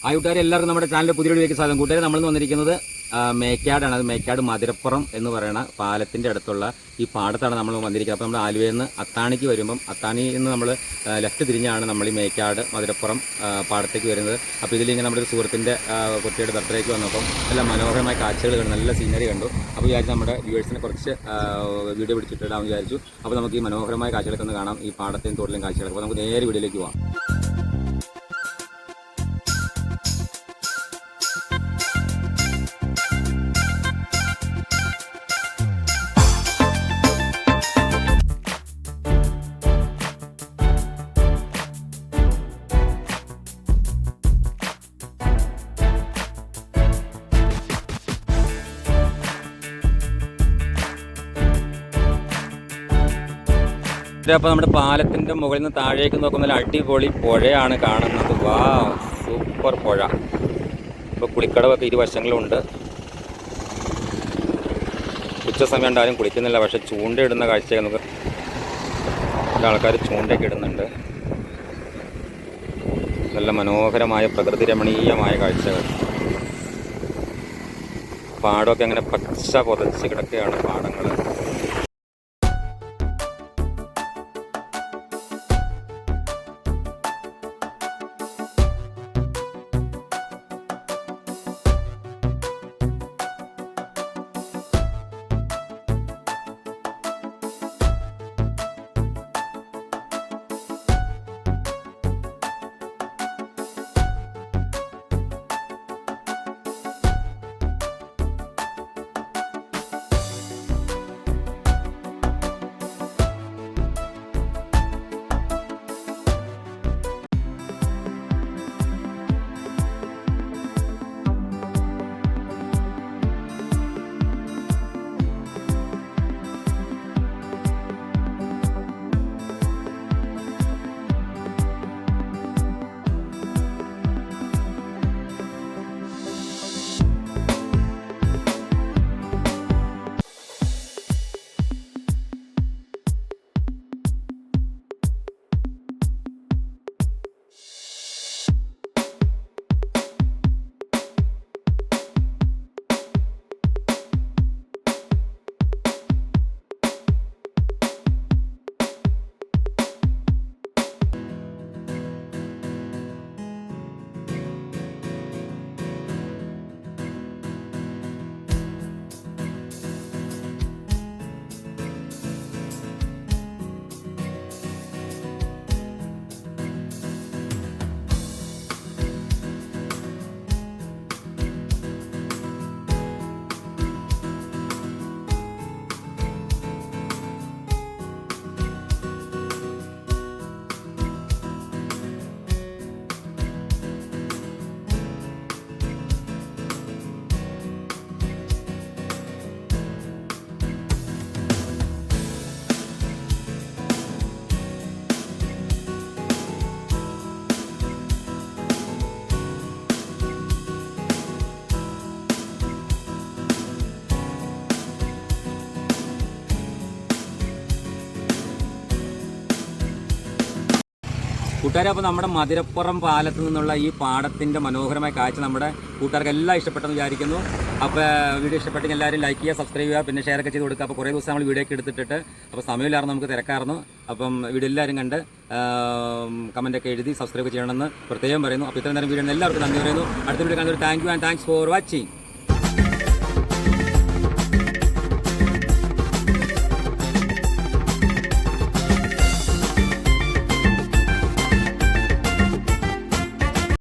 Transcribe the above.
കൂട്ടുകാരെ എല്ലാവർക്കും നമ്മുടെ ചാനലിൽ പുതിയ വീഡിയോയ്ക്ക് സ്വാഗതം. കൂട്ടുകാരെ നമ്മൾ വന്നിരിക്കുന്നത് മേക്കാടാണ്. അത് മേക്കാട് മധുരപ്പുറം എന്ന് പറയുന്ന പാലത്തിൻ്റെ അടുത്തുള്ള ഈ പാടത്താണ് നമ്മൾ വന്നിരിക്കുന്നത്. അപ്പോൾ നമ്മൾ ആലുവയിൽ നിന്ന് അത്താണിക്ക് വരുമ്പം അത്താണിയിൽ നിന്ന് നമ്മൾ ലെഫ്റ്റ് തിരിഞ്ഞാണ് നമ്മൾ ഈ മേക്കാട് മധുരപ്പുറം പാടത്തേക്ക് വരുന്നത്. അപ്പോൾ ഇതിലിങ്ങനെ നമ്മുടെ ഒരു സുഹൃത്തിൻ്റെ കുട്ടിയുടെ ബർത്ത്ഡേക്ക് വന്നപ്പം നല്ല മനോഹരമായ കാഴ്ചകൾ കണ്ടു, നല്ല സീനറി കണ്ടു. അപ്പോൾ വിചാരിച്ചു നമ്മുടെ വ്യൂവേഴ്സിനെ കുറച്ച് വീഡിയോ പിടിച്ചിട്ടിടാമെന്ന് വിചാരിച്ചു. അപ്പോൾ നമുക്ക് ഈ മനോഹരമായ കാഴ്ചകളൊക്കെ ഒന്ന് കാണാം, ഈ പാടത്തെയും തോട്ടിലെയും കാഴ്ചകളൊക്കെ. അപ്പോൾ നമുക്ക് നേരെ വീഡിയോയിലേക്ക് പോകാം. അപ്പോൾ നമ്മുടെ പാലത്തിൻ്റെ മുകളിൽ നിന്ന് താഴേക്ക് നോക്കുന്ന നല്ല അടിപൊളി പുഴയാണ് കാണുന്നത്. വാ, സൂപ്പർ പുഴ. ഇപ്പോൾ കുളിക്കടവൊക്കെ ഇരുവശങ്ങളുണ്ട്. ഉച്ച സമയം ഉണ്ടായാലും കുളിക്കുന്നില്ല, പക്ഷെ ചൂണ്ടയിടുന്ന കാഴ്ചയൊക്കെ നമുക്ക് ആൾക്കാർ ചൂണ്ടയൊക്കെ ഇടുന്നുണ്ട്. നല്ല മനോഹരമായ പ്രകൃതി രമണീയമായ കാഴ്ചകൾ. പാടമൊക്കെ അങ്ങനെ പച്ച പൊതച്ച് കിടക്കുകയാണ് പാടങ്ങൾ. കൂട്ടുകാരെ, അപ്പോൾ നമ്മുടെ മധുരപ്പുറം പാലത്ത് നിന്നുള്ള ഈ പാടത്തിൻ്റെ മനോഹരമായ കാഴ്ച നമ്മുടെ കൂട്ടുകാർക്ക് എല്ലാം ഇഷ്ടപ്പെട്ടെന്ന് വിചാരിക്കുന്നു. അപ്പോൾ വീഡിയോ ഇഷ്ടപ്പെട്ടെങ്കിൽ എല്ലാവരും ലൈക്ക് ചെയ്യുക, സബ്സ്ക്രൈബ് ചെയ്യുക, പിന്നെ ഷെയറൊക്കെ ചെയ്ത് കൊടുക്കുക. അപ്പോൾ കുറേ ദിവസം നമ്മൾ വീഡിയോ ഒക്കെ എടുത്തിട്ട് അപ്പോൾ സമയമില്ലായിരുന്നു, നമുക്ക് തിരക്കായിരുന്നു. അപ്പം വീഡിയോ എല്ലാവരും കണ്ട് കമൻറ്റൊക്കെ എഴുതി സബ്സ്ക്രൈബ് ചെയ്യണമെന്ന് പ്രത്യേകം പറയുന്നു. അപ്പോൾ ഇത്രയും നേരം വീഡിയോ എല്ലാവർക്കും നന്ദി പറയുന്നു. അടുത്ത വീഡിയോ കാണുന്നവർ thank you and thanks for watching.